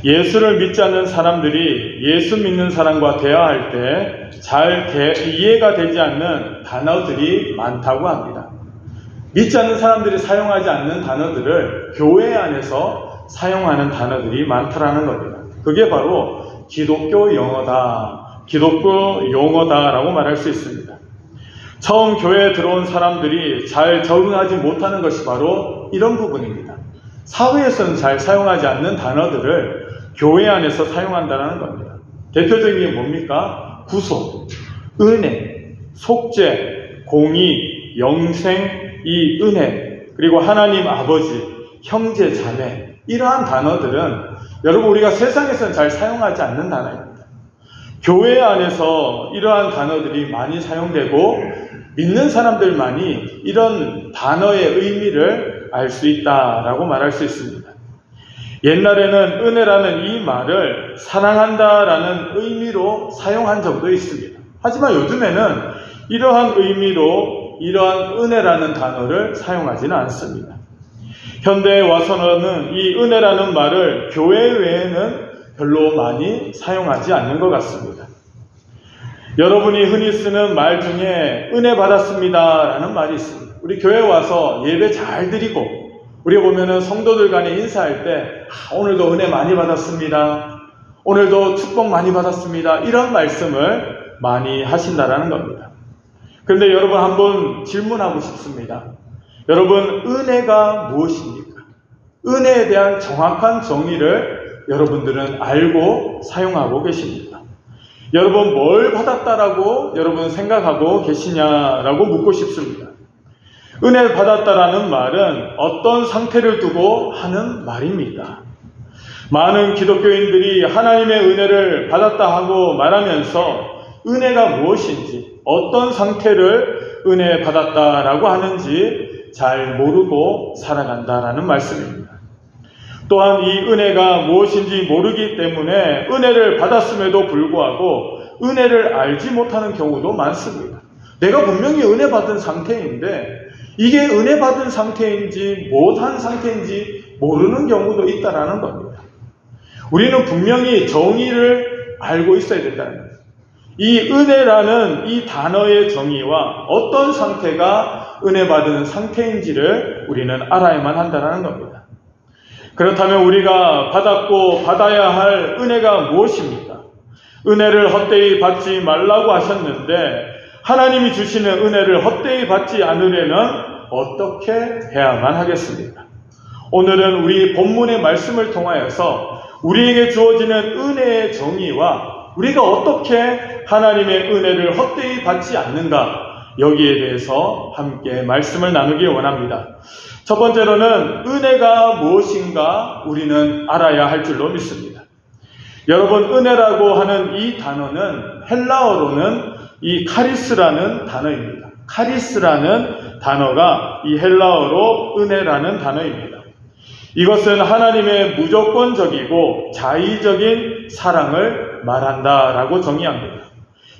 예수를 믿지 않는 사람들이 예수 믿는 사람과 대화할 때 잘 이해가 되지 않는 단어들이 많다고 합니다. 믿지 않는 사람들이 사용하지 않는 단어들을 교회 안에서 사용하는 단어들이 많다라는 겁니다. 그게 바로 기독교 용어다라고 말할 수 있습니다. 처음 교회에 들어온 사람들이 잘 적응하지 못하는 것이 바로 이런 부분입니다. 사회에서는 잘 사용하지 않는 단어들을 교회 안에서 사용한다는 겁니다. 대표적인 게 뭡니까? 구속, 은혜, 속죄, 공의, 영생, 이 은혜, 그리고 하나님 아버지, 형제, 자매, 이러한 단어들은 여러분 우리가 세상에서는 잘 사용하지 않는 단어입니다. 교회 안에서 이러한 단어들이 많이 사용되고 믿는 사람들만이 이런 단어의 의미를 알 수 있다라고 말할 수 있습니다. 옛날에는 은혜라는 이 말을 사랑한다라는 의미로 사용한 적도 있습니다. 하지만 요즘에는 이러한 의미로 이러한 은혜라는 단어를 사용하지는 않습니다. 현대에 와서는 이 은혜라는 말을 교회 외에는 별로 많이 사용하지 않는 것 같습니다. 여러분이 흔히 쓰는 말 중에 은혜 받았습니다 라는 말이 있습니다. 우리 교회 와서 예배 잘 드리고 우리가 보면은 성도들 간에 인사할 때 오늘도 은혜 많이 받았습니다. 오늘도 축복 많이 받았습니다. 이런 말씀을 많이 하신다라는 겁니다. 그런데 여러분 한번 질문하고 싶습니다. 여러분 은혜가 무엇입니까? 은혜에 대한 정확한 정의를 여러분들은 알고 사용하고 계십니까? 여러분 뭘 받았다라고 여러분 생각하고 계시냐라고 묻고 싶습니다. 은혜를 받았다라는 말은 어떤 상태를 두고 하는 말입니다. 많은 기독교인들이 하나님의 은혜를 받았다 하고 말하면서 은혜가 무엇인지 어떤 상태를 은혜 받았다라고 하는지 잘 모르고 살아간다라는 말씀입니다. 또한 이 은혜가 무엇인지 모르기 때문에 은혜를 받았음에도 불구하고 은혜를 알지 못하는 경우도 많습니다. 내가 분명히 은혜 받은 상태인데 이게 은혜 받은 상태인지 못한 상태인지 모르는 경우도 있다라는 겁니다. 우리는 분명히 정의를 알고 있어야 된다는 거예요. 이 은혜라는 이 단어의 정의와 어떤 상태가 은혜 받은 상태인지를 우리는 알아야만 한다는 겁니다. 그렇다면 우리가 받았고 받아야 할 은혜가 무엇입니까? 은혜를 헛되이 받지 말라고 하셨는데 하나님이 주시는 은혜를 헛되이 받지 않으려면 어떻게 해야만 하겠습니까? 오늘은 우리 본문의 말씀을 통하여서 우리에게 주어지는 은혜의 정의와 우리가 어떻게 하나님의 은혜를 헛되이 받지 않는가 여기에 대해서 함께 말씀을 나누기 원합니다. 첫 번째로는 은혜가 무엇인가 우리는 알아야 할 줄로 믿습니다. 여러분 은혜라고 하는 이 단어는 헬라어로는 이 카리스라는 단어입니다. 카리스라는 단어가 이 헬라어로 은혜라는 단어입니다. 이것은 하나님의 무조건적이고 자의적인 사랑을 말한다라고 정의합니다.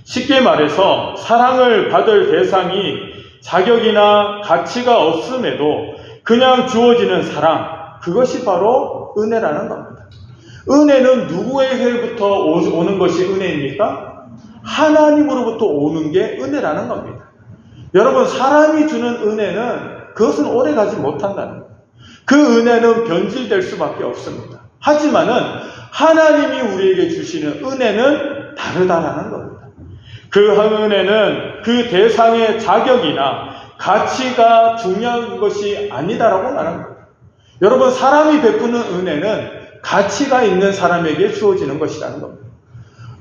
쉽게 말해서 사랑을 받을 대상이 자격이나 가치가 없음에도 그냥 주어지는 사랑, 그것이 바로 은혜라는 겁니다. 은혜는 누구에게부터 오는 것이 은혜입니까? 하나님으로부터 오는 게 은혜라는 겁니다. 여러분 사람이 주는 은혜는 그것은 오래가지 못한다는 거예요. 그 은혜는 변질될 수밖에 없습니다. 하지만은 하나님이 우리에게 주시는 은혜는 다르다라는 겁니다. 그 은혜는 그 대상의 자격이나 가치가 중요한 것이 아니다라고 말합니다. 여러분 사람이 베푸는 은혜는 가치가 있는 사람에게 주어지는 것이라는 겁니다.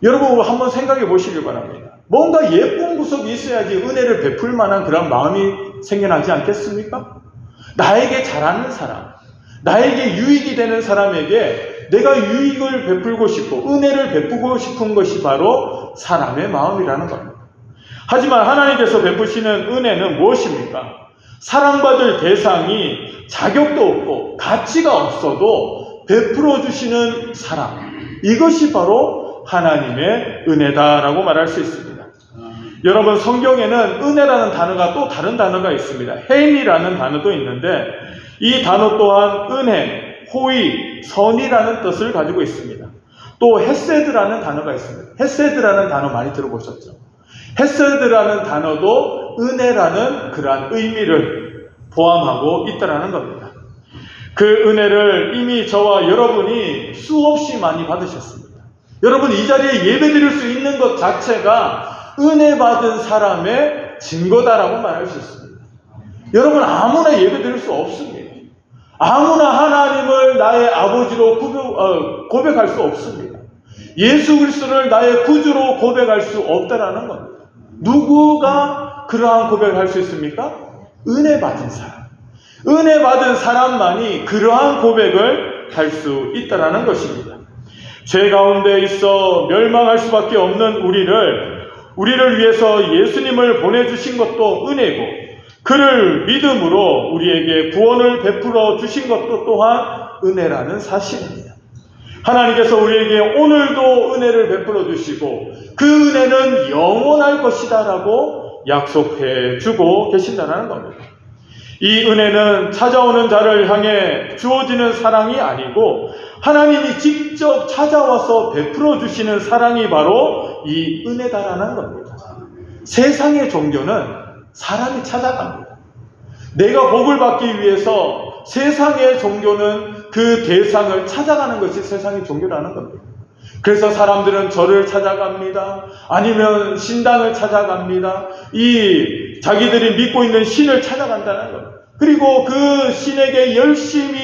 여러분 한번 생각해 보시길 바랍니다. 뭔가 예쁜 구석이 있어야지 은혜를 베풀 만한 그런 마음이 생겨나지 않겠습니까? 나에게 잘하는 사람, 나에게 유익이 되는 사람에게 내가 유익을 베풀고 싶고 은혜를 베푸고 싶은 것이 바로 사람의 마음이라는 겁니다. 하지만 하나님께서 베푸시는 은혜는 무엇입니까? 사랑받을 대상이 자격도 없고 가치가 없어도 베풀어 주시는 사랑, 이것이 바로 하나님의 은혜다라고 말할 수 있습니다. 여러분 성경에는 은혜라는 단어가 또 다른 단어가 있습니다. 혜미라는 단어도 있는데 이 단어 또한 은혜, 호의, 선이라는 뜻을 가지고 있습니다. 또 헤세드라는 단어가 있습니다. 헤세드라는 단어 많이 들어보셨죠? 헤세드라는 단어도 은혜라는 그러한 의미를 포함하고 있다는 겁니다. 그 은혜를 이미 저와 여러분이 수없이 많이 받으셨습니다. 여러분 이 자리에 예배드릴 수 있는 것 자체가 은혜 받은 사람의 증거다라고 말할 수 있습니다. 여러분 아무나 예배드릴 수 없습니다. 아무나 하나님을 나의 아버지로 고백할 수 없습니다. 예수 그리스도를 나의 구주로 고백할 수 없다라는 겁니다. 누구가 그러한 고백을 할 수 있습니까? 은혜 받은 사람. 은혜 받은 사람만이 그러한 고백을 할 수 있다라는 것입니다. 죄 가운데 있어 멸망할 수밖에 없는 우리를 위해서 예수님을 보내주신 것도 은혜고, 그를 믿음으로 우리에게 구원을 베풀어 주신 것도 또한 은혜라는 사실입니다. 하나님께서 우리에게 오늘도 은혜를 베풀어 주시고 그 은혜는 영원할 것이다 라고 약속해 주고 계신다는 겁니다. 이 은혜는 찾아오는 자를 향해 주어지는 사랑이 아니고 하나님이 직접 찾아와서 베풀어 주시는 사랑이 바로 이 은혜다라는 겁니다. 세상의 종교는 사람이 찾아갑니다. 내가 복을 받기 위해서 세상의 종교는 그 대상을 찾아가는 것이 세상의 종교라는 겁니다. 그래서 사람들은 절을 찾아갑니다. 아니면 신당을 찾아갑니다. 이 자기들이 믿고 있는 신을 찾아간다는 겁니다. 그리고 그 신에게 열심히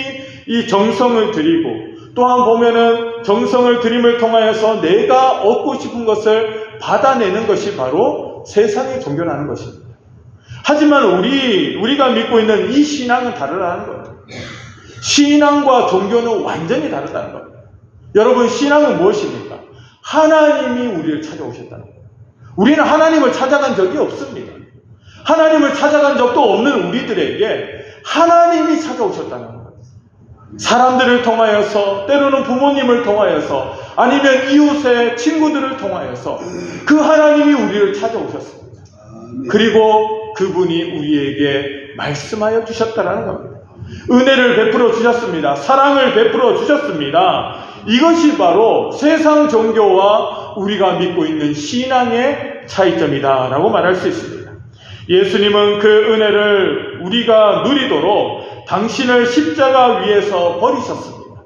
이 정성을 드리고, 또한 보면은 정성을 드림을 통하여서 내가 얻고 싶은 것을 받아내는 것이 바로 세상의 종교라는 것입니다. 하지만 우리가 믿고 있는 이 신앙은 다르다는 겁니다. 신앙과 종교는 완전히 다르다는 겁니다. 여러분, 신앙은 무엇입니까? 하나님이 우리를 찾아오셨다는 겁니다. 우리는 하나님을 찾아간 적이 없습니다. 하나님을 찾아간 적도 없는 우리들에게 하나님이 찾아오셨다는 겁니다. 사람들을 통하여서, 때로는 부모님을 통하여서, 아니면 이웃의 친구들을 통하여서 그 하나님이 우리를 찾아오셨습니다. 그리고 그분이 우리에게 말씀하여 주셨다는 겁니다. 은혜를 베풀어 주셨습니다. 사랑을 베풀어 주셨습니다. 이것이 바로 세상 종교와 우리가 믿고 있는 신앙의 차이점이다 라고 말할 수 있습니다. 예수님은 그 은혜를 우리가 누리도록 당신을 십자가 위에서 버리셨습니다.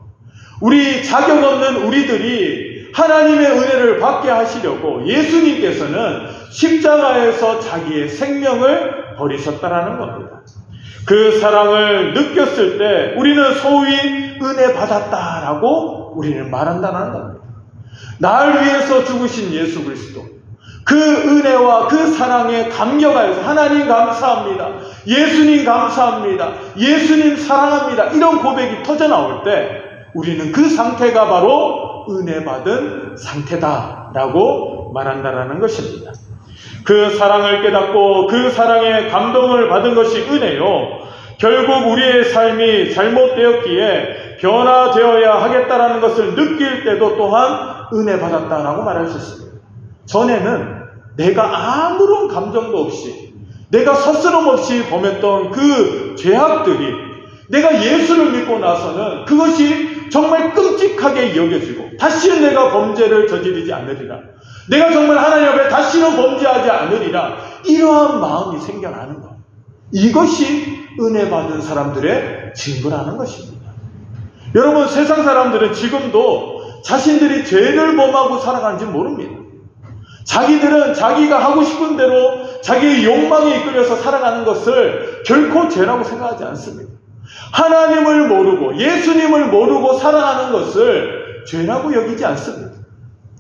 우리 자격 없는 우리들이 하나님의 은혜를 받게 하시려고 예수님께서는 십자가에서 자기의 생명을 버리셨다라는 겁니다. 그 사랑을 느꼈을 때 우리는 소위 은혜 받았다라고 우리는 말한다는 겁니다. 날 위해서 죽으신 예수 그리스도, 그 은혜와 그 사랑에 감격하여서 하나님 감사합니다, 예수님 감사합니다, 예수님 사랑합니다, 이런 고백이 터져나올 때 우리는 그 상태가 바로 은혜 받은 상태다라고 말한다라는 것입니다. 그 사랑을 깨닫고 그 사랑에 감동을 받은 것이 은혜요, 결국 우리의 삶이 잘못되었기에 변화되어야 하겠다라는 것을 느낄 때도 또한 은혜 받았다라고 말할 수 있습니다. 전에는 내가 아무런 감정도 없이, 내가 서스럼 없이 범했던 그 죄악들이 내가 예수를 믿고 나서는 그것이 정말 끔찍하게 여겨지고 다시는 내가 범죄를 저지르지 않으리라, 내가 정말 하나님 앞에 다시는 범죄하지 않으리라, 이러한 마음이 생겨나는 것, 이것이 은혜 받은 사람들의 증거라는 것입니다. 여러분, 세상 사람들은 지금도 자신들이 죄를 범하고 살아가는지 모릅니다. 자기들은 자기가 하고 싶은 대로 자기의 욕망에 이끌려서 살아가는 것을 결코 죄라고 생각하지 않습니다. 하나님을 모르고 예수님을 모르고 살아가는 것을 죄라고 여기지 않습니다.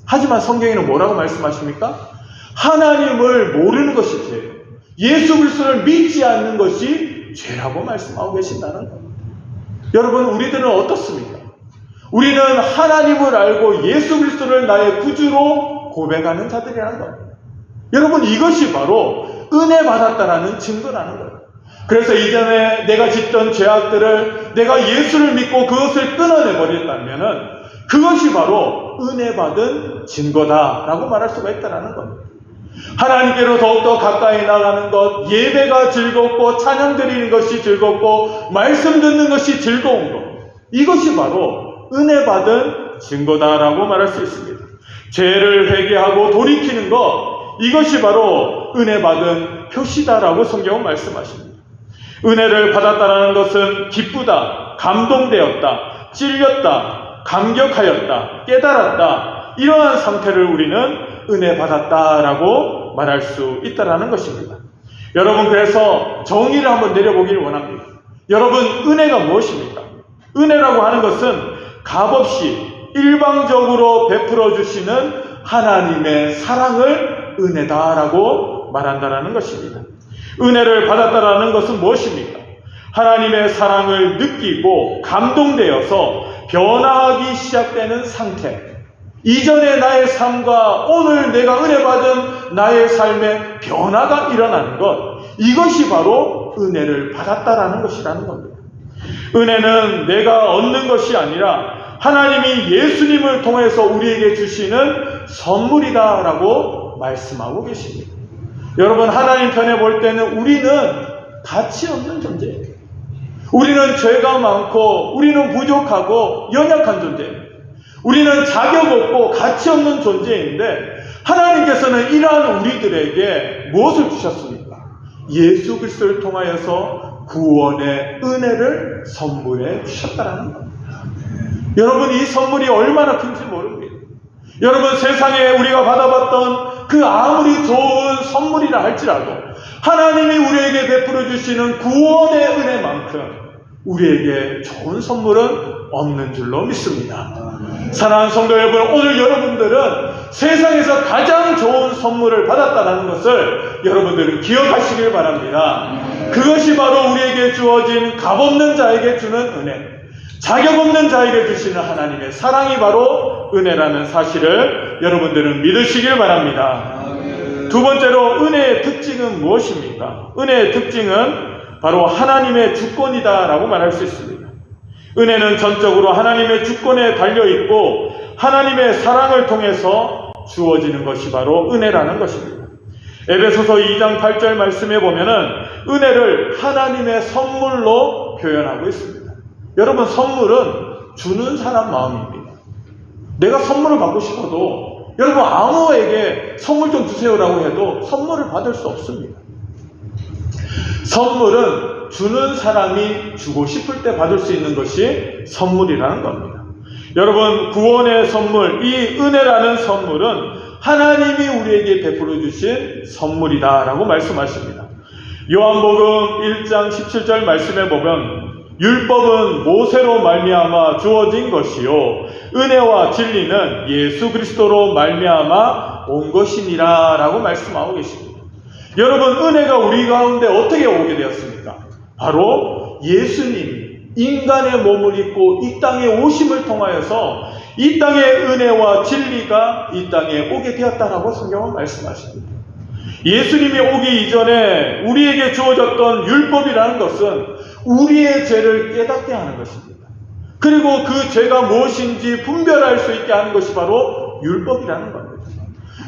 하지만 성경에는 뭐라고 말씀하십니까? 하나님을 모르는 것이 죄예요, 예수 그리스도를 믿지 않는 것이 죄라고 말씀하고 계신다는 겁니다. 여러분, 우리들은 어떻습니까? 우리는 하나님을 알고 예수 그리스도를 나의 구주로 고백하는 자들이라는 겁니다. 여러분, 이것이 바로 은혜 받았다라는 증거라는 거예요. 그래서 이전에 내가 짓던 죄악들을 내가 예수를 믿고 그것을 끊어내버렸다면 그것이 바로 은혜 받은 증거다라고 말할 수가 있다는 겁니다. 하나님께로 더욱더 가까이 나가는 것, 예배가 즐겁고 찬양 드리는 것이 즐겁고 말씀 듣는 것이 즐거운 것, 이것이 바로 은혜 받은 증거다라고 말할 수 있습니다. 죄를 회개하고 돌이키는 것, 이것이 바로 은혜 받은 표시다라고 성경은 말씀하십니다. 은혜를 받았다라는 것은 기쁘다, 감동되었다, 찔렸다, 감격하였다, 깨달았다, 이러한 상태를 우리는 은혜 받았다라고 말할 수 있다라는 것입니다. 여러분, 그래서 정의를 한번 내려보기를 원합니다. 여러분, 은혜가 무엇입니까? 은혜라고 하는 것은 값없이 일방적으로 베풀어 주시는 하나님의 사랑을 은혜다라고 말한다라는 것입니다. 은혜를 받았다라는 것은 무엇입니까? 하나님의 사랑을 느끼고 감동되어서 변화하기 시작되는 상태. 이전의 나의 삶과 오늘 내가 은혜 받은 나의 삶의 변화가 일어나는 것, 이것이 바로 은혜를 받았다라는 것이라는 겁니다. 은혜는 내가 얻는 것이 아니라 하나님이 예수님을 통해서 우리에게 주시는 선물이다라고 말씀하고 계십니다. 여러분, 하나님 편에 볼 때는 우리는 가치 없는 존재예요. 우리는 죄가 많고 우리는 부족하고 연약한 존재예요. 우리는 자격 없고 가치 없는 존재인데 하나님께서는 이러한 우리들에게 무엇을 주셨습니까? 예수 그리스도를 통하여서 구원의 은혜를 선물해 주셨다는 겁니다. 여러분, 이 선물이 얼마나 큰지 모릅니다. 여러분, 세상에 우리가 받아봤던 그 아무리 좋은 선물이라 할지라도 하나님이 우리에게 베풀어 주시는 구원의 은혜만큼 우리에게 좋은 선물은 없는 줄로 믿습니다. 사랑하는 성도 여러분, 오늘 여러분들은 세상에서 가장 좋은 선물을 받았다는 것을 여러분들은 기억하시길 바랍니다. 그것이 바로 우리에게 주어진 값없는 자에게 주는 은혜, 자격 없는 자에게 주시는 하나님의 사랑이 바로 은혜라는 사실을 여러분들은 믿으시길 바랍니다. 두 번째로, 은혜의 특징은 무엇입니까? 은혜의 특징은 바로 하나님의 주권이다라고 말할 수 있습니다. 은혜는 전적으로 하나님의 주권에 달려있고 하나님의 사랑을 통해서 주어지는 것이 바로 은혜라는 것입니다. 에베소서 2장 8절 말씀에 보면은 은혜를 하나님의 선물로 표현하고 있습니다. 여러분, 선물은 주는 사람 마음입니다. 내가 선물을 받고 싶어도 여러분 아무에게 선물 좀 주세요라고 해도 선물을 받을 수 없습니다. 선물은 주는 사람이 주고 싶을 때 받을 수 있는 것이 선물이라는 겁니다. 여러분, 구원의 선물, 이 은혜라는 선물은 하나님이 우리에게 베풀어 주신 선물이다라고 말씀하십니다. 요한복음 1장 17절 말씀에 보면 율법은 모세로 말미암아 주어진 것이요 은혜와 진리는 예수 그리스도로 말미암아 온 것이니라 라고 말씀하고 계십니다. 여러분, 은혜가 우리 가운데 어떻게 오게 되었습니까? 바로 예수님이 인간의 몸을 입고 이 땅에 오심을 통하여서 이 땅의 은혜와 진리가 이 땅에 오게 되었다라고 성경은 말씀하십니다. 예수님이 오기 이전에 우리에게 주어졌던 율법이라는 것은 우리의 죄를 깨닫게 하는 것입니다. 그리고 그 죄가 무엇인지 분별할 수 있게 하는 것이 바로 율법이라는 겁니다.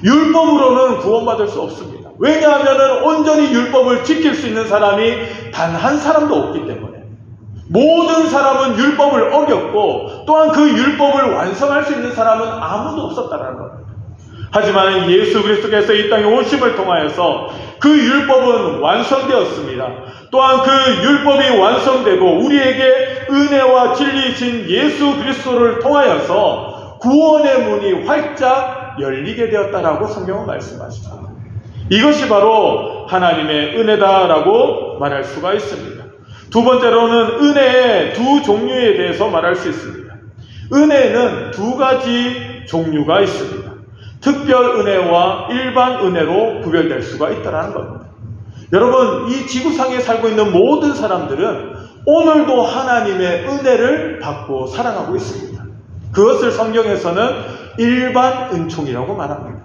율법으로는 구원받을 수 없습니다. 왜냐하면 온전히 율법을 지킬 수 있는 사람이 단 한 사람도 없기 때문에 모든 사람은 율법을 어겼고 또한 그 율법을 완성할 수 있는 사람은 아무도 없었다는 겁니다. 하지만 예수 그리스도께서 이 땅에 오심을 통하여서 그 율법은 완성되었습니다. 또한 그 율법이 완성되고 우리에게 은혜와 진리이신 예수 그리스도를 통하여서 구원의 문이 활짝 열리게 되었다라고 성경은 말씀하십니다. 이것이 바로 하나님의 은혜다라고 말할 수가 있습니다. 두 번째로는 은혜의 두 종류에 대해서 말할 수 있습니다. 은혜는 두 가지 종류가 있습니다. 특별 은혜와 일반 은혜로 구별될 수가 있다는 겁니다. 여러분, 이 지구상에 살고 있는 모든 사람들은 오늘도 하나님의 은혜를 받고 살아가고 있습니다. 그것을 성경에서는 일반 은총이라고 말합니다.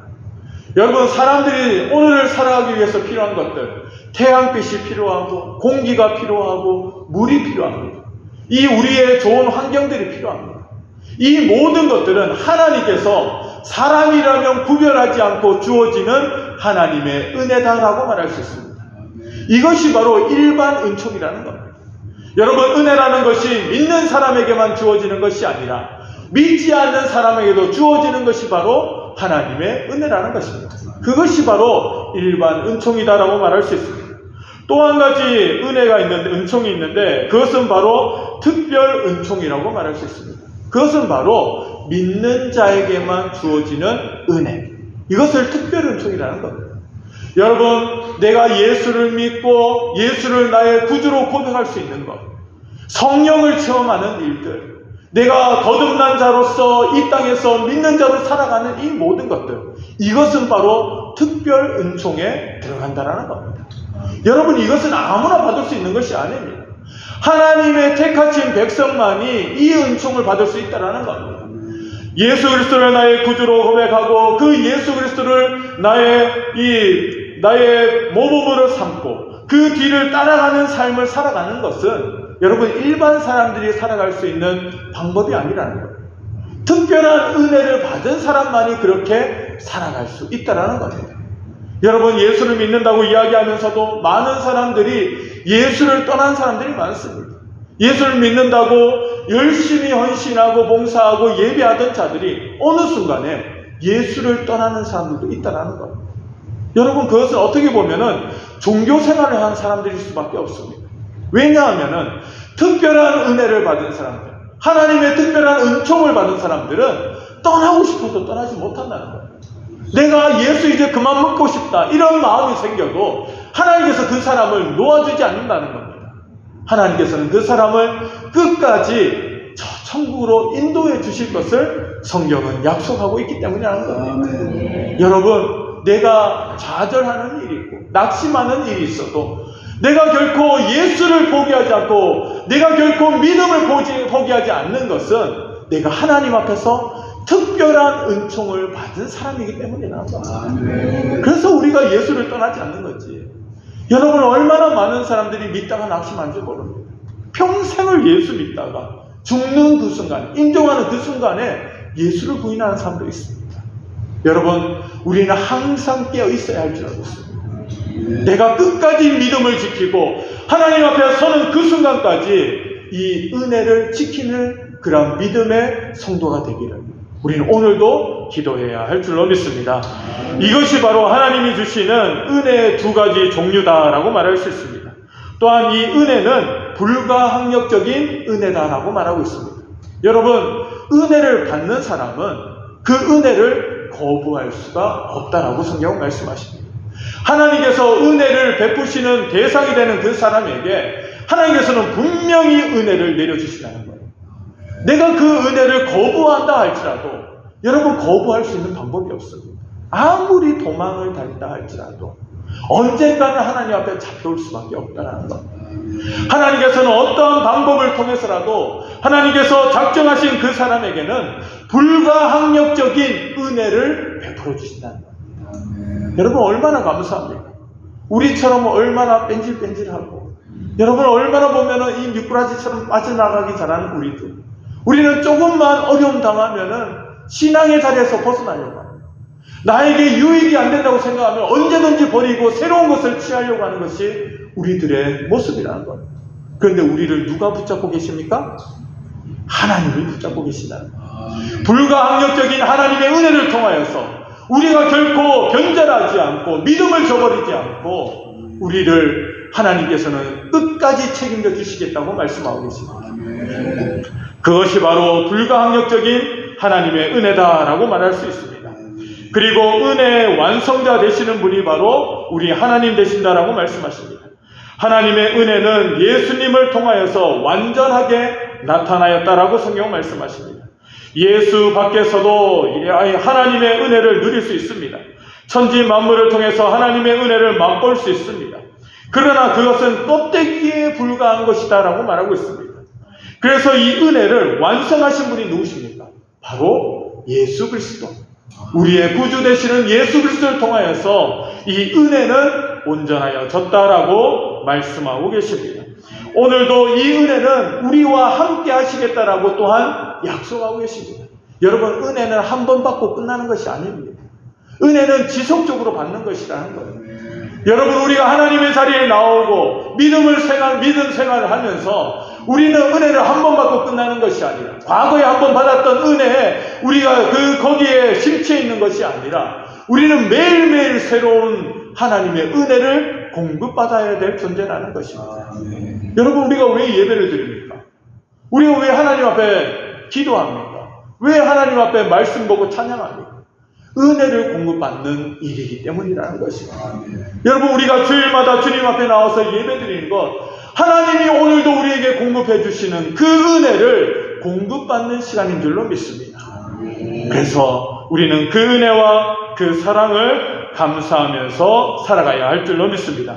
여러분, 사람들이 오늘을 살아가기 위해서 필요한 것들, 태양빛이 필요하고 공기가 필요하고 물이 필요합니다. 이 우리의 좋은 환경들이 필요합니다. 이 모든 것들은 하나님께서 사람이라면 구별하지 않고 주어지는 하나님의 은혜다라고 말할 수 있습니다. 이것이 바로 일반 은총이라는 겁니다. 여러분, 은혜라는 것이 믿는 사람에게만 주어지는 것이 아니라 믿지 않는 사람에게도 주어지는 것이 바로 하나님의 은혜라는 것입니다. 그것이 바로 일반 은총이다라고 말할 수 있습니다. 또 한 가지 은혜가 있는데, 은총이 있는데, 그것은 바로 특별 은총이라고 말할 수 있습니다. 그것은 바로 믿는 자에게만 주어지는 은혜. 이것을 특별 은총이라는 겁니다. 여러분, 내가 예수를 믿고 예수를 나의 구주로 고백할 수 있는 것, 성령을 체험하는 일들, 내가 거듭난 자로서 이 땅에서 믿는 자로 살아가는 이 모든 것들, 이것은 바로 특별 은총에 들어간다는 겁니다. 여러분, 이것은 아무나 받을 수 있는 것이 아닙니다. 하나님의 택하신 백성만이 이 은총을 받을 수 있다는 겁니다. 예수 그리스도를 나의 구주로 고백하고 그 예수 그리스도를 나의 모범으로 삼고 그 뒤를 따라가는 삶을 살아가는 것은 여러분, 일반 사람들이 살아갈 수 있는 방법이 아니라는 거예요. 특별한 은혜를 받은 사람만이 그렇게 살아갈 수 있다는 겁니다. 여러분, 예수를 믿는다고 이야기하면서도 많은 사람들이 예수를 떠난 사람들이 많습니다. 예수를 믿는다고 열심히 헌신하고 봉사하고 예배하던 자들이 어느 순간에 예수를 떠나는 사람들도 있다는 겁니다. 여러분, 그것은 어떻게 보면은 종교 생활을 하는 사람들일 수밖에 없습니다. 왜냐하면은 특별한 은혜를 받은 사람들, 하나님의 특별한 은총을 받은 사람들은 떠나고 싶어도 떠나지 못한다는 거예요. 내가 예수 이제 그만 먹고 싶다, 이런 마음이 생겨도 하나님께서 그 사람을 놓아주지 않는다는 겁니다. 하나님께서는 그 사람을 끝까지 저 천국으로 인도해 주실 것을 성경은 약속하고 있기 때문이라는 겁니다. 여러분, 내가 좌절하는 일이 있고 낙심하는 일이 있어도 내가 결코 예수를 포기하지 않고 내가 결코 믿음을 포기하지 않는 것은 내가 하나님 앞에서 특별한 은총을 받은 사람이기 때문이라는 겁니다. 그래서 우리가 예수를 떠나지 않는 거지. 여러분, 얼마나 많은 사람들이 믿다가 낙심한지 모릅니다. 평생을 예수 믿다가 죽는 그 순간, 인정하는 그 순간에 예수를 부인하는 사람도 있습니다. 여러분, 우리는 항상 깨어 있어야 할 줄 알고 있습니다. 내가 끝까지 믿음을 지키고 하나님 앞에 서는 그 순간까지 이 은혜를 지키는 그런 믿음의 성도가 되기를 우리는 오늘도 기도해야 할 줄로 믿습니다. 이것이 바로 하나님이 주시는 은혜의 두 가지 종류다라고 말할 수 있습니다. 또한 이 은혜는 불가항력적인 은혜다라고 말하고 있습니다. 여러분, 은혜를 받는 사람은 그 은혜를 거부할 수가 없다라고 성경은 말씀하십니다. 하나님께서 은혜를 베푸시는 대상이 되는 그 사람에게 하나님께서는 분명히 은혜를 내려주시라는 거예요. 내가 그 은혜를 거부한다 할지라도 여러분, 거부할 수 있는 방법이 없습니다. 아무리 도망을 다닌다 할지라도 언젠가는 하나님 앞에 잡혀올 수밖에 없다는 것. 하나님께서는 어떠한 방법을 통해서라도 하나님께서 작정하신 그 사람에게는 불가항력적인 은혜를 베풀어 주신다는 것. 여러분, 얼마나 감사합니까? 우리처럼 얼마나 뺀질뺀질하고 여러분, 얼마나 보면은 이 미꾸라지처럼 빠져나가기 잘하는 우리는 조금만 어려움 당하면은 신앙의 자리에서 벗어나려고 합니다. 나에게 유익이 안 된다고 생각하면 언제든지 버리고 새로운 것을 취하려고 하는 것이 우리들의 모습이라는 겁니다. 그런데 우리를 누가 붙잡고 계십니까? 하나님이 붙잡고 계시다는 겁니다. 불가항력적인 하나님의 은혜를 통하여서 우리가 결코 변절하지 않고 믿음을 저버리지 않고 우리를 하나님께서는 끝까지 책임져 주시겠다고 말씀하고 계십니다. 그것이 바로 불가항력적인 하나님의 은혜다라고 말할 수 있습니다. 그리고 은혜의 완성자 되시는 분이 바로 우리 하나님 되신다라고 말씀하십니다. 하나님의 은혜는 예수님을 통하여서 완전하게 나타나였다라고 성경 말씀하십니다. 예수 밖에서도 하나님의 은혜를 누릴 수 있습니다. 천지 만물을 통해서 하나님의 은혜를 맛볼 수 있습니다. 그러나 그것은 껍데기에 불과한 것이다라고 말하고 있습니다. 그래서 이 은혜를 완성하신 분이 누구십니까? 바로 예수 그리스도. 우리의 구주 되시는 예수 그리스도를 통하여서 이 은혜는 온전하여졌다라고 말씀하고 계십니다. 오늘도 이 은혜는 우리와 함께 하시겠다라고 또한 약속하고 계십니다. 여러분, 은혜는 한 번 받고 끝나는 것이 아닙니다. 은혜는 지속적으로 받는 것이라는 거예요. 여러분, 우리가 하나님의 자리에 나오고 믿음 생활을 하면서 우리는 은혜를 한 번 받고 끝나는 것이 아니라, 과거에 한 번 받았던 은혜에 우리가 거기에 심취해 있는 것이 아니라, 우리는 매일매일 새로운 하나님의 은혜를 공급받아야 될 존재라는 것입니다. 여러분, 우리가 왜 예배를 드립니까? 우리가 왜 하나님 앞에 기도합니까? 왜 하나님 앞에 말씀 보고 찬양합니까? 은혜를 공급받는 일이기 때문이라는 것입니다. 여러분, 우리가 주일마다 주님 앞에 나와서 예배드리는 것, 하나님이 오늘도 우리에게 공급해 주시는 그 은혜를 공급받는 시간인 줄로 믿습니다. 그래서 우리는 그 은혜와 그 사랑을 감사하면서 살아가야 할 줄로 믿습니다.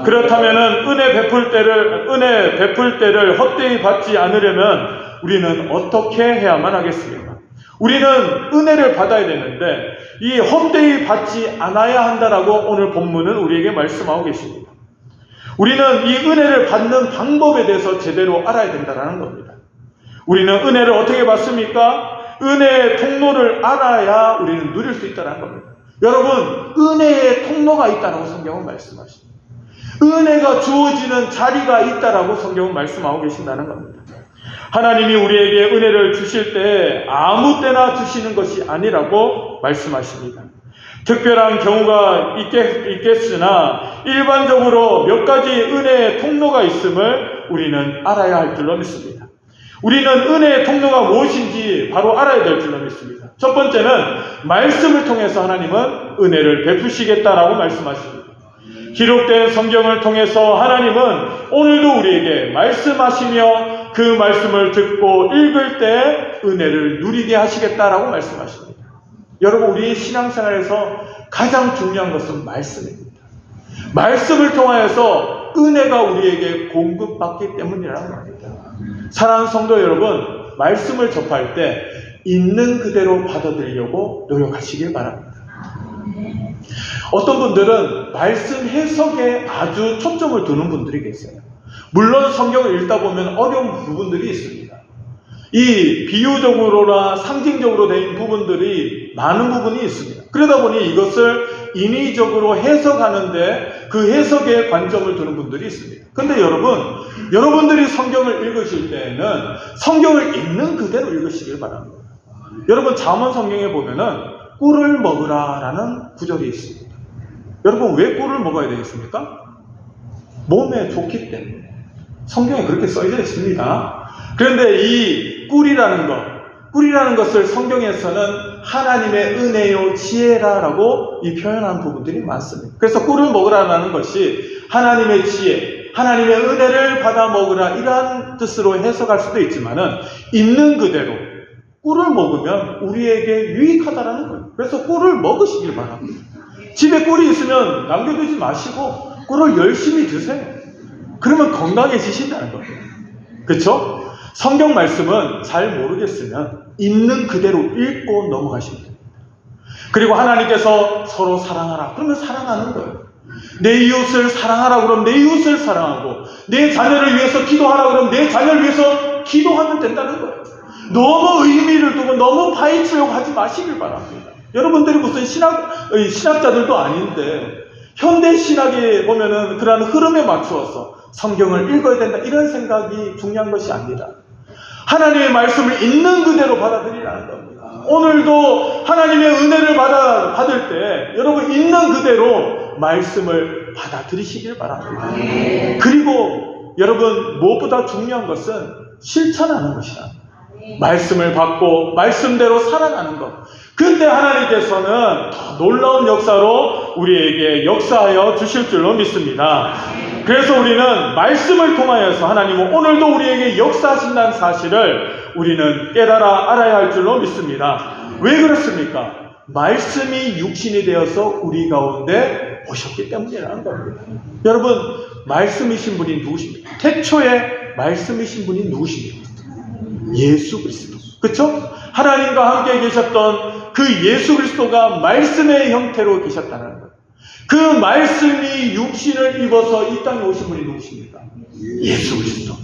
그렇다면 은혜 베풀 때를 헛되이 받지 않으려면 우리는 어떻게 해야만 하겠습니까? 우리는 은혜를 받아야 되는데 이 헛되이 받지 않아야 한다라고 오늘 본문은 우리에게 말씀하고 계십니다. 우리는 이 은혜를 받는 방법에 대해서 제대로 알아야 된다는 겁니다. 우리는 은혜를 어떻게 받습니까? 은혜의 통로를 알아야 우리는 누릴 수 있다는 겁니다. 여러분, 은혜의 통로가 있다라고 성경은 말씀하십니다. 은혜가 주어지는 자리가 있다라고 성경은 말씀하고 계신다는 겁니다. 하나님이 우리에게 은혜를 주실 때 아무 때나 주시는 것이 아니라고 말씀하십니다. 특별한 경우가 있겠으나 일반적으로 몇 가지 은혜의 통로가 있음을 우리는 알아야 할 줄로 믿습니다. 우리는 은혜의 통로가 무엇인지 바로 알아야 될 줄로 믿습니다. 첫 번째는 말씀을 통해서 하나님은 은혜를 베푸시겠다라고 말씀하십니다. 기록된 성경을 통해서 하나님은 오늘도 우리에게 말씀하시며 그 말씀을 듣고 읽을 때 은혜를 누리게 하시겠다라고 말씀하십니다. 여러분, 우리 신앙생활에서 가장 중요한 것은 말씀입니다. 말씀을 통하여서 은혜가 우리에게 공급받기 때문이라는 겁니다. 사랑하는 성도 여러분, 말씀을 접할 때 있는 그대로 받아들이려고 노력하시길 바랍니다. 어떤 분들은 말씀 해석에 아주 초점을 두는 분들이 계세요. 물론 성경을 읽다 보면 어려운 부분들이 있습니다. 이 비유적으로나 상징적으로 된 부분들이 많은 부분이 있습니다. 그러다 보니 이것을 인위적으로 해석하는데 그 해석에 관점을 두는 분들이 있습니다. 근데 여러분들이 성경을 읽으실 때에는 성경을 있는 그대로 읽으시길 바랍니다. 여러분, 잠언 성경에 보면은 꿀을 먹으라 라는 구절이 있습니다. 여러분, 왜 꿀을 먹어야 되겠습니까? 몸에 좋기 때문에 성경에 그렇게 써져 있습니다. 그런데 이 꿀이라는 것을 성경에서는 하나님의 은혜요 지혜라라고 표현한 부분들이 많습니다. 그래서 꿀을 먹으라는 것이 하나님의 지혜, 하나님의 은혜를 받아 먹으라 이러한 뜻으로 해석할 수도 있지만은 있는 그대로 꿀을 먹으면 우리에게 유익하다라는 거예요. 그래서 꿀을 먹으시길 바랍니다. 집에 꿀이 있으면 남겨두지 마시고 꿀을 열심히 드세요. 그러면 건강해지신다는 거예요. 그렇죠? 성경 말씀은 잘 모르겠으면 있는 그대로 읽고 넘어가시면 됩니다. 그리고 하나님께서 서로 사랑하라 그러면 사랑하는 거예요. 내 이웃을 사랑하라 그러면 내 이웃을 사랑하고, 내 자녀를 위해서 기도하라 그러면 내 자녀를 위해서 기도하면 된다는 거예요. 너무 의미를 두고 너무 파헤치려고 하지 마시길 바랍니다. 여러분들이 무슨 신학자들도 아닌데 현대 신학에 보면은 그러한 흐름에 맞추어서 성경을 읽어야 된다 이런 생각이 중요한 것이 아니라 하나님의 말씀을 있는 그대로 받아들이라는 겁니다. 오늘도 하나님의 은혜를 받을 때 여러분 있는 그대로 말씀을 받아들이시길 바랍니다. 그리고 여러분 무엇보다 중요한 것은 실천하는 것이다. 말씀을 받고 말씀대로 살아가는 것. 그때 하나님께서는 더 놀라운 역사로 우리에게 역사하여 주실 줄로 믿습니다. 그래서 우리는 말씀을 통하여서 하나님은 오늘도 우리에게 역사하신다는 사실을 우리는 깨달아 알아야 할 줄로 믿습니다. 왜 그렇습니까? 말씀이 육신이 되어서 우리 가운데 오셨기 때문이라는 겁니다. 여러분, 말씀이신 분이 누구십니까? 태초에 말씀이신 분이 누구십니까? 예수 그리스도. 그렇죠? 하나님과 함께 계셨던 그 예수 그리스도가 말씀의 형태로 계셨다는 거예요. 그 말씀이 육신을 입어서 이 땅에 오신 분이 누구십니까? 예수 그리스도.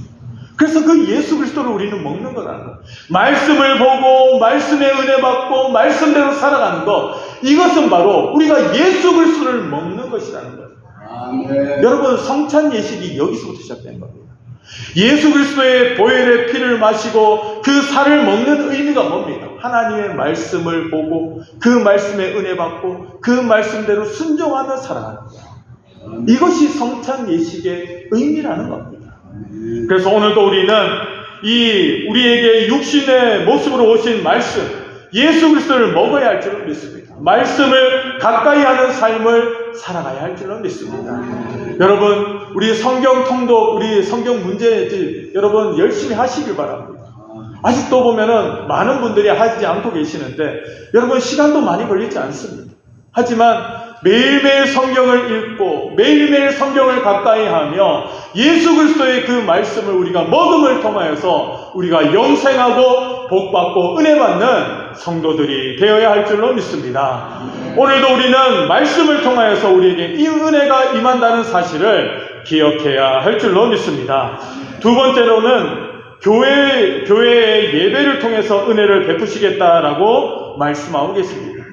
그래서 그 예수 그리스도를 우리는 먹는 거라는 거예요. 말씀을 보고 말씀의 은혜 받고 말씀대로 살아가는 것, 이것은 바로 우리가 예수 그리스도를 먹는 것이라는 거예요. 여러분, 성찬 예식이 여기서부터 시작된 겁니다. 예수 그리스도의 보혈의 피를 마시고 그 살을 먹는 의미가 뭡니까? 하나님의 말씀을 보고 그 말씀에 은혜 받고 그 말씀대로 순종하며 살아가는 거예요. 이것이 성찬 예식의 의미라는 겁니다. 그래서 오늘도 우리는 우리에게 육신의 모습으로 오신 말씀, 예수 그리스도를 먹어야 할 줄로 믿습니다. 말씀을 가까이 하는 삶을 살아가야 할 줄로 믿습니다. 여러분, 우리 성경 통독, 우리 성경 문제집 여러분 열심히 하시길 바랍니다. 아직도 보면은 많은 분들이 하지 않고 계시는데 여러분 시간도 많이 걸리지 않습니다. 하지만 매일매일 성경을 읽고 매일매일 성경을 가까이 하며 예수 그리스도의 그 말씀을 우리가 먹음을 통하여서 우리가 영생하고 복받고 은혜받는 성도들이 되어야 할 줄로 믿습니다. 오늘도 우리는 말씀을 통하여서 우리에게 이 은혜가 임한다는 사실을 기억해야 할 줄로 믿습니다. 두 번째로는 교회의 예배를 통해서 은혜를 베푸시겠다라고 말씀하고 계십니다.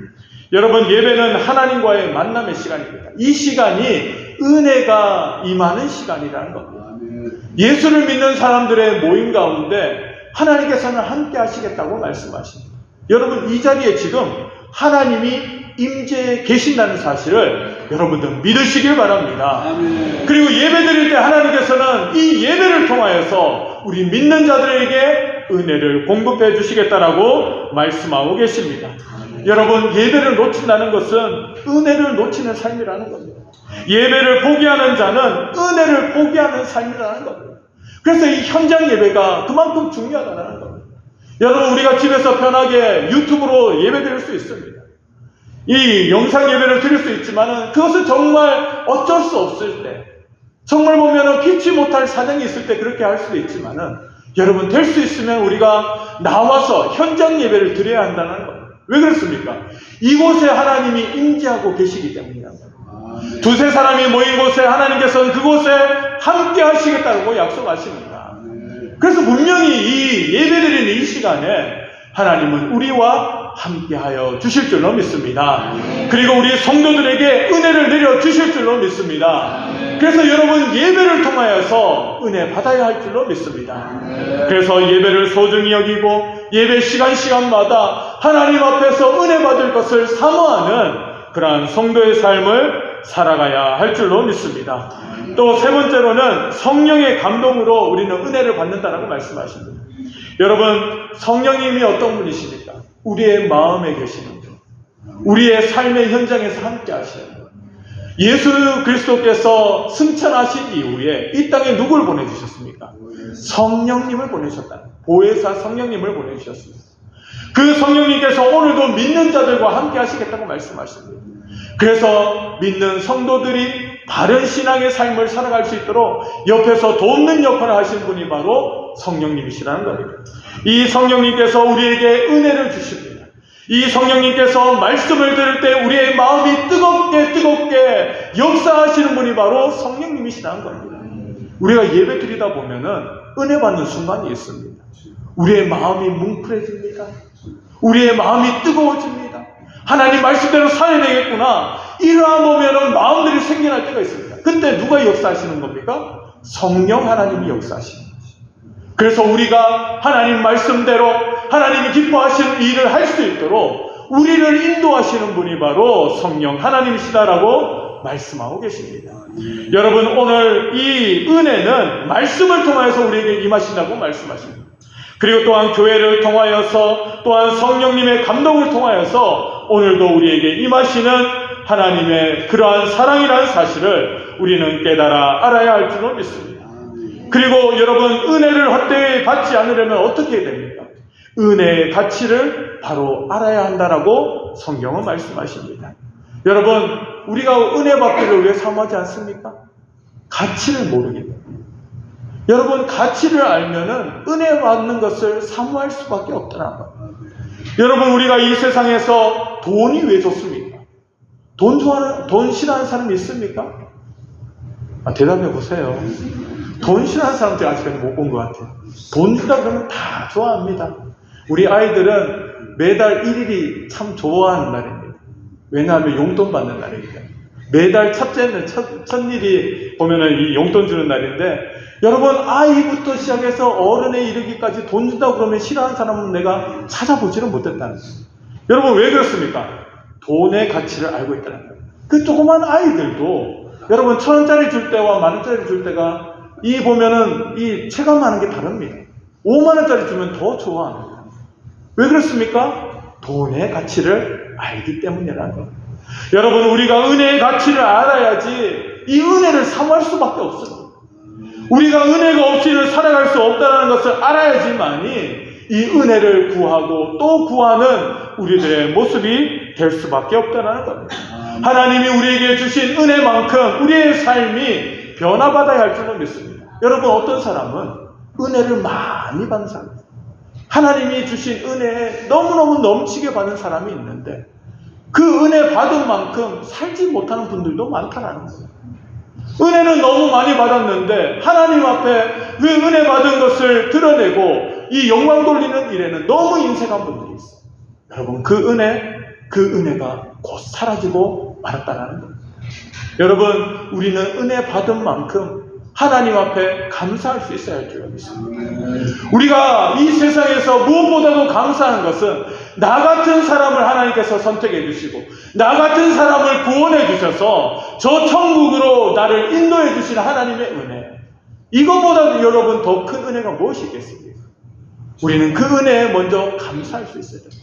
여러분, 예배는 하나님과의 만남의 시간입니다. 이 시간이 은혜가 임하는 시간이라는 겁니다. 예수를 믿는 사람들의 모임 가운데 하나님께서는 함께 하시겠다고 말씀하십니다. 여러분, 이 자리에 지금 하나님이 임재해 계신다는 사실을 여러분들 믿으시길 바랍니다. 그리고 예배 드릴 때 하나님께서는 이 예배를 통하여서 우리 믿는 자들에게 은혜를 공급해 주시겠다라고 말씀하고 계십니다. 여러분, 예배를 놓친다는 것은 은혜를 놓치는 삶이라는 겁니다. 예배를 포기하는 자는 은혜를 포기하는 삶이라는 겁니다. 그래서 이 현장 예배가 그만큼 중요하다는 겁니다. 여러분, 우리가 집에서 편하게 유튜브로 예배 드릴 수 있습니다. 이 영상 예배를 드릴 수 있지만은 그것은 정말 어쩔 수 없을 때, 정말 보면은 피치 못할 사정이 있을 때 그렇게 할 수도 있지만은 여러분, 될 수 있으면 우리가 나와서 현장 예배를 드려야 한다는 겁니다. 왜 그렇습니까? 이곳에 하나님이 임재하고 계시기 때문이랍니다. 두세 사람이 모인 곳에 하나님께서는 그곳에 함께 하시겠다고 약속하십니다. 그래서 분명히 이 예배드리는 이 시간에 하나님은 우리와 함께하여 주실 줄로 믿습니다. 그리고 우리 성도들에게 은혜를 내려 주실 줄로 믿습니다. 그래서 여러분, 예배를 통하여서 은혜 받아야 할 줄로 믿습니다. 그래서 예배를 소중히 여기고 예배 시간마다 하나님 앞에서 은혜 받을 것을 사모하는 그러한 성도의 삶을 살아가야 할 줄로 믿습니다. 또 세 번째로는 성령의 감동으로 우리는 은혜를 받는다라고 말씀하십니다. 여러분, 성령님이 어떤 분이십니까? 우리의 마음에 계시는 분, 우리의 삶의 현장에서 함께 하시는 분. 예수 그리스도께서 승천하신 이후에 이 땅에 누굴 보내주셨습니까? 성령님을 보내셨다. 보혜사 성령님을 보내주셨습니다. 그 성령님께서 오늘도 믿는 자들과 함께 하시겠다고 말씀하십니다. 그래서 믿는 성도들이 바른 신앙의 삶을 살아갈 수 있도록 옆에서 돕는 역할을 하신 분이 바로 성령님이시라는 겁니다. 이 성령님께서 우리에게 은혜를 주십니다. 이 성령님께서 말씀을 들을 때 우리의 마음이 뜨겁게 역사하시는 분이 바로 성령님이시라는 겁니다. 우리가 예배 드리다 보면은 은혜 받는 순간이 있습니다. 우리의 마음이 뭉클해집니다. 우리의 마음이 뜨거워집니다. 하나님 말씀대로 살아야 되겠구나. 이러한 보면은 마음들이 생겨날 때가 있습니다. 그때 누가 역사하시는 겁니까? 성령 하나님이 역사하십니다. 그래서 우리가 하나님 말씀대로 하나님이 기뻐하시는 일을 할 수 있도록 우리를 인도하시는 분이 바로 성령 하나님이시다라고 말씀하고 계십니다. 여러분, 오늘 이 은혜는 말씀을 통하여서 우리에게 임하신다고 말씀하십니다. 그리고 또한 교회를 통하여서 또한 성령님의 감동을 통하여서 오늘도 우리에게 임하시는 하나님의 그러한 사랑이라는 사실을 우리는 깨달아 알아야 할 줄로 믿습니다. 그리고 여러분, 은혜를 헛되이 받지 않으려면 어떻게 해야 됩니까? 은혜의 가치를 바로 알아야 한다라고 성경은 말씀하십니다. 여러분, 우리가 은혜 받기를 왜 사모하지 않습니까? 가치를 모르기 때문에. 여러분, 가치를 알면은 은혜 받는 것을 사모할 수밖에 없더라는 거예요. 여러분, 우리가 이 세상에서 돈이 왜 좋습니까? 돈 싫어하는 사람이 있습니까? 대답해 보세요. 돈 싫어하는 사람들 아직까지 못 본 것 같아요. 돈 주다 그러면 다 좋아합니다. 우리 아이들은 매달 1일이 참 좋아하는 날입니다. 왜냐하면 용돈 받는 날이기 때문에. 매달 첫째는 첫일이 보면은 이 용돈 주는 날인데, 여러분 아이부터 시작해서 어른에 이르기까지 돈 준다고 그러면 싫어하는 사람은 내가 찾아보지를 못했다는 거예요. 여러분 왜 그렇습니까? 돈의 가치를 알고 있다는 거예요. 그 조그만 아이들도 여러분 1,000원짜리 줄 때와 10,000원짜리 줄 때가 이 보면은 이 체감하는 게 다릅니다. 50,000원짜리 주면 더 좋아합니다. 왜 그렇습니까? 돈의 가치를 알기 때문이라는 거예요. 여러분 우리가 은혜의 가치를 알아야지 이 은혜를 사모할 수밖에 없습니다. 우리가 은혜가 없이는 살아갈 수 없다는 것을 알아야지만이 이 은혜를 구하고 또 구하는 우리들의 모습이 될 수밖에 없다는 겁니다. 하나님이 우리에게 주신 은혜만큼 우리의 삶이 변화받아야 할 줄로 믿습니다. 여러분 어떤 사람은 은혜를 많이 받는 사람, 하나님이 주신 은혜에 너무너무 넘치게 받은 사람이 있는데 그 은혜 받은 만큼 살지 못하는 분들도 많다는 거예요. 은혜는 너무 많이 받았는데 하나님 앞에 그 은혜 받은 것을 드러내고 이 영광 돌리는 일에는 너무 인색한 분들이 있어요. 여러분 그 은혜가 곧 사라지고 말았다는 거예요. 여러분 우리는 은혜 받은 만큼 하나님 앞에 감사할 수 있어야 할 줄 믿습니다. 우리가 이 세상에서 무엇보다도 감사하는 것은 나 같은 사람을 하나님께서 선택해 주시고 나 같은 사람을 구원해 주셔서 저 천국으로 나를 인도해 주시는 하나님의 은혜, 이것보다 여러분 더 큰 은혜가 무엇이 있겠습니까? 우리는 그 은혜에 먼저 감사할 수 있어야 됩니다.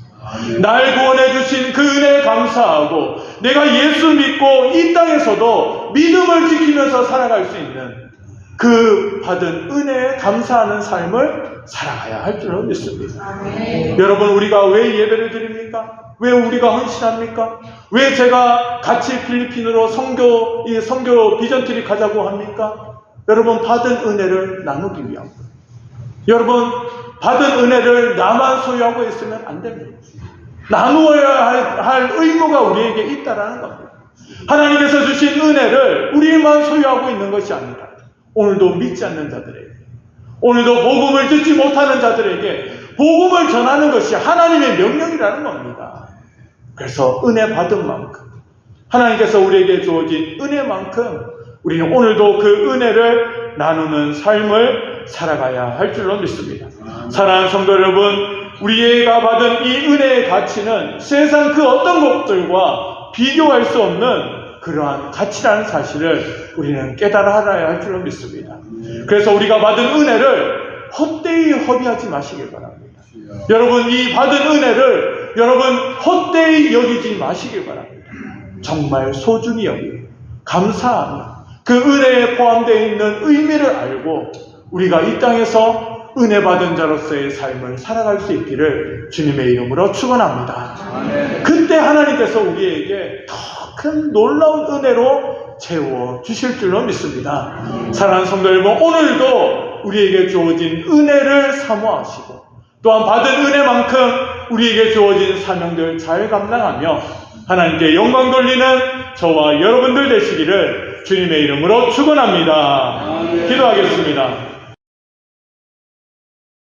날 구원해 주신 그 은혜에 감사하고 내가 예수 믿고 이 땅에서도 믿음을 지키면서 살아갈 수 있는 그 받은 은혜에 감사하는 삶을 살아가야 할 줄로 믿습니다. 여러분 우리가 왜 예배를 드립니까? 왜 우리가 헌신합니까? 왜 제가 같이 필리핀으로 선교 비전트리 가자고 합니까? 여러분 받은 은혜를 나누기 위함. 여러분 받은 은혜를 나만 소유하고 있으면 안 됩니다. 나누어야 할 의무가 우리에게 있다라는 겁니다. 하나님께서 주신 은혜를 우리만 소유하고 있는 것이 아니라 오늘도 믿지 않는 자들에게, 오늘도 복음을 듣지 못하는 자들에게 복음을 전하는 것이 하나님의 명령이라는 겁니다. 그래서 은혜 받은 만큼, 하나님께서 우리에게 주어진 은혜만큼 우리는 오늘도 그 은혜를 나누는 삶을 살아가야 할 줄로 믿습니다. 사랑하는 성도 여러분, 우리가 받은 이 은혜의 가치는 세상 그 어떤 것들과 비교할 수 없는 그러한 가치라는 사실을 우리는 깨달아 알아야 할 줄로 믿습니다. 그래서 우리가 받은 은혜를 헛되이 허비하지 마시길 바랍니다. 여러분 이 받은 은혜를 여러분 헛되이 여기지 마시길 바랍니다. 정말 소중히 여기고 감사하며 그 은혜에 포함되어 있는 의미를 알고 우리가 이 땅에서 은혜 받은 자로서의 삶을 살아갈 수 있기를 주님의 이름으로 축원합니다. 그때 하나님께서 우리에게 더 큰 놀라운 은혜로 채워 주실 줄로 믿습니다. 사랑하는 성도 여러분, 오늘도 우리에게 주어진 은혜를 사모하시고 또한 받은 은혜만큼 우리에게 주어진 사명들 잘 감당하며 하나님께 영광 돌리는 저와 여러분들 되시기를 주님의 이름으로 축원합니다. 기도하겠습니다.